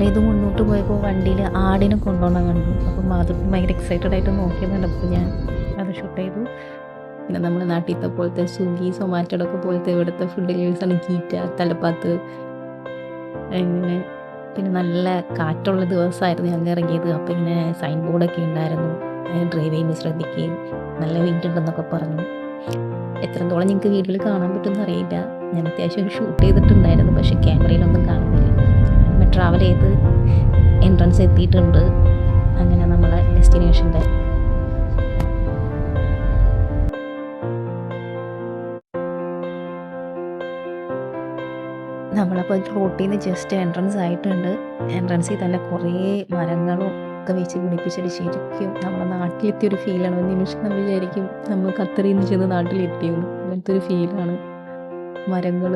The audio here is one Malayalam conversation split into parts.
ഇത് മുന്നോട്ട് പോയപ്പോൾ വണ്ടിയിൽ ആടിനെ കൊണ്ടുപോകണം കണ്ടു. അപ്പം അത് ഭയങ്കര എക്സൈറ്റഡ് ആയിട്ട് നോക്കിയെന്നുണ്ട്. അപ്പോൾ ഞാൻ അത് ഷൂട്ട് ചെയ്തു. പിന്നെ നമ്മൾ നാട്ടിലത്തെ പോലത്തെ സ്വിഗ്ഗി സൊമാറ്റോടൊക്കെ പോലത്തെ ഇവിടുത്തെ ഫുഡ് ഡെലിവറീസാണ് ഗീറ്റ, തലപ്പാത്ത് അങ്ങനെ. പിന്നെ നല്ല കാറ്റുള്ള ദിവസമായിരുന്നു ഞങ്ങൾ ഇറങ്ങിയത്. അപ്പോൾ ഇങ്ങനെ സൈൻ ബോർഡൊക്കെ ഉണ്ടായിരുന്നു, ഡ്രൈവ് ചെയ്യുമ്പോൾ ശ്രദ്ധിക്കുകയും നല്ല വെയിറ്റ് ഉണ്ടെന്നൊക്കെ പറഞ്ഞു. എത്രത്തോളം നിങ്ങൾക്ക് വീഡിയോയിൽ കാണാൻ പറ്റുമെന്ന് അറിയില്ല. ഞാൻ അത്യാവശ്യം ഷൂട്ട് ചെയ്തിട്ടുണ്ടായിരുന്നു, പക്ഷേ ക്യാമറയിലൊന്നും കാണുന്നില്ല. നമ്മൾ ട്രാവൽ ചെയ്ത് എൻട്രൻസ് എത്തിയിട്ടുണ്ട്. അങ്ങനെ നമ്മളെ ഡെസ്റ്റിനേഷൻ്റെ നമ്മളപ്പോൾ റോട്ടിൽ നിന്ന് ജസ്റ്റ് എൻട്രൻസ് ആയിട്ടുണ്ട്. എൻട്രൻസിൽ തന്നെ കുറേ മരങ്ങളും ഒക്കെ വെച്ച് പിടിപ്പിച്ചിട്ട് ശരിക്കും നമ്മളെ നാട്ടിലെത്തിയൊരു ഫീലാണ്. ഒരു നിമിഷം നമ്മൾ വിചാരിക്കും നമ്മൾ ഖത്തറിൽ നിന്ന് ചെന്ന് നാട്ടിലെത്തിയെന്ന്. അങ്ങനത്തെ ഒരു ഫീലാണ്. മരങ്ങൾ,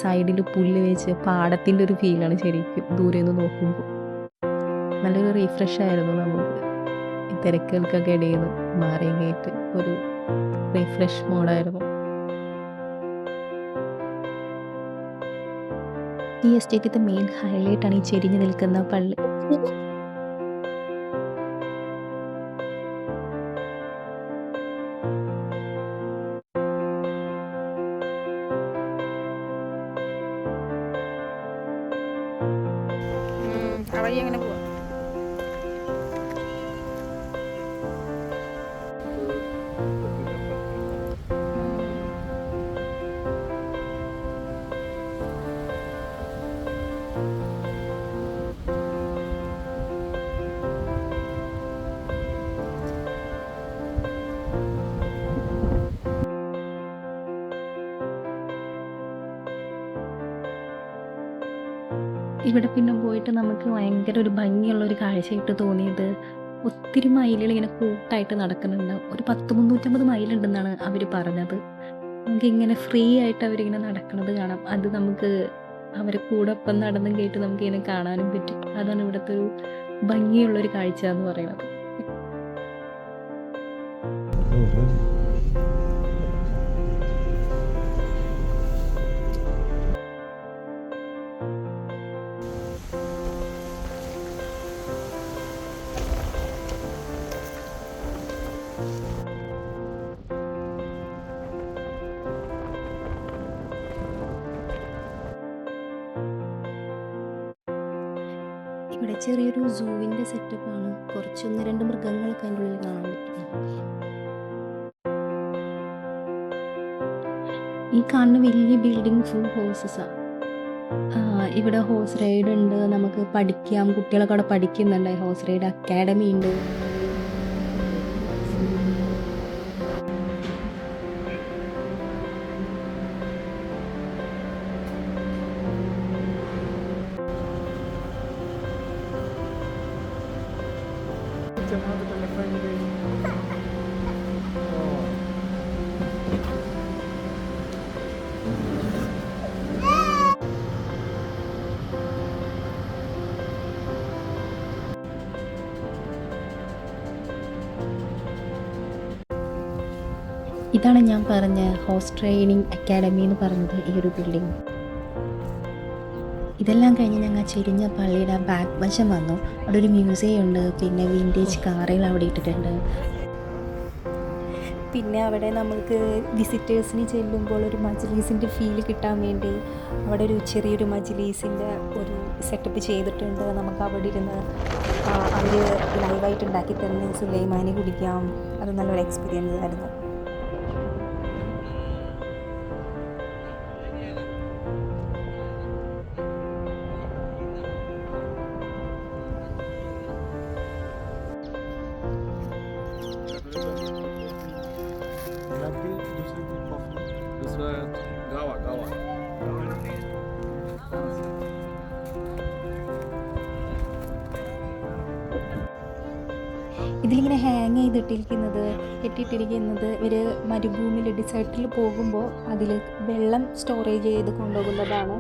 സൈഡിൽ പുല്ല് വെച്ച് പാടത്തിൻ്റെ ഒരു ഫീലാണ് ശരിക്കും ദൂരെ നിന്ന് നോക്കുമ്പോൾ. നല്ലൊരു റീഫ്രഷ് ആയിരുന്നു നമുക്ക്. ഈ തിരക്കുകൾക്കൊക്കെ ഇടയിൽ നിന്ന് മാറി കയറ്റി ഒരു റീഫ്രഷ് മോഡായിരുന്നു. ഈ എസ്റ്റേറ്റിത്തെ മെയിൻ ഹൈലൈറ്റാണ് ഈ ചെരിഞ്ഞ് നിൽക്കുന്ന പള്ളി. വഴി അങ്ങനെ പോവാം. ഇവിടെ പിന്നെ പോയിട്ട് നമുക്ക് ഭയങ്കര ഒരു ഭംഗിയുള്ളൊരു കാഴ്ചയായിട്ട് തോന്നിയത്, ഒത്തിരി മയിലുകൾ ഇങ്ങനെ കൂട്ടായിട്ട് നടക്കുന്നുണ്ട്. ഒരു 100-350 മയിലുണ്ടെന്നാണ് അവർ പറഞ്ഞത്. നമുക്കിങ്ങനെ ഫ്രീ ആയിട്ട് അവരിങ്ങനെ നടക്കുന്നത് കാണാം. അത് നമുക്ക് അവരെ കൂടെ ഒപ്പം നടന്നും കേട്ട് നമുക്കിങ്ങനെ കാണാനും പറ്റും. അതാണ് ഇവിടുത്തെ ഒരു ഭംഗിയുള്ളൊരു കാഴ്ച എന്ന് പറയുന്നത്. ഇവിടെ ചെറിയൊരു സൂവിൻ്റെ സെറ്റപ്പാണ്. കുറച്ച് 1-2 മൃഗങ്ങളൊക്കെ അതിൻ്റെ ഉള്ളിൽ കാണാൻ പറ്റും. ഈ കാണുന്ന വലിയ ബിൽഡിംഗ് ഫുൾ ഹോഴ്സസാണ്. ഇവിടെ ഹോഴ്സ് റൈഡ് ഉണ്ട്, നമുക്ക് പഠിക്കാം. കുട്ടികളൊക്കെ അവിടെ പഠിക്കുന്നുണ്ട്. ഹോഴ്സ് റൈഡ് അക്കാഡമി ഉണ്ട്. ഇതാണ് ഞാൻ പറഞ്ഞ ഹോഴ്സ് ട്രെയിനിങ് അക്കാഡമി എന്ന് പറഞ്ഞത്, ഈ ഒരു ബിൽഡിംഗ്. ഇതെല്ലാം കഴിഞ്ഞ് ഞങ്ങൾ ചെരിഞ്ഞ പള്ളിയുടെ ബാക്ക് വശം വന്നു. അവിടെ ഒരു മ്യൂസിയം ഉണ്ട്, പിന്നെ വിൻറ്റേജ് കാറുകൾ അവിടെ ഇട്ടിട്ടുണ്ട്. പിന്നെ അവിടെ നമുക്ക് വിസിറ്റേഴ്സിന് ചെല്ലുമ്പോൾ ഒരു മജ്‌ലിസിൻ്റെ ഫീൽ കിട്ടാൻ വേണ്ടി അവിടെ ഒരു ചെറിയൊരു മജ്‌ലിസിൻ്റെ ഒരു സെറ്റപ്പ് ചെയ്തിട്ടുണ്ട്. നമുക്ക് അവിടെ ഇരുന്ന് അവർ ലൈവായിട്ട് ഉണ്ടാക്കി തരുന്ന സുലൈമാനി കുടിക്കാം. അത് നല്ലൊരു എക്സ്പീരിയൻസ് ആയിരുന്നു. ഇതിലിങ്ങനെ ഹാങ് ഇട്ടിട്ടിരിക്കുന്നത് ഇവർ മരുഭൂമിയിൽ ഡിസേർട്ടിൽ പോകുമ്പോൾ അതിൽ വെള്ളം സ്റ്റോറേജ് ചെയ്ത് കൊണ്ടുപോകുന്നതാണ്.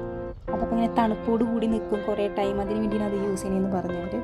അതപ്പോൾ ഇങ്ങനെ തണുപ്പോട് കൂടി നിൽക്കും കുറേ ടൈം. അതിന് വേണ്ടിയാണ് അത് യൂസ് ചെയ്യുന്നതെന്ന് പറഞ്ഞവർ.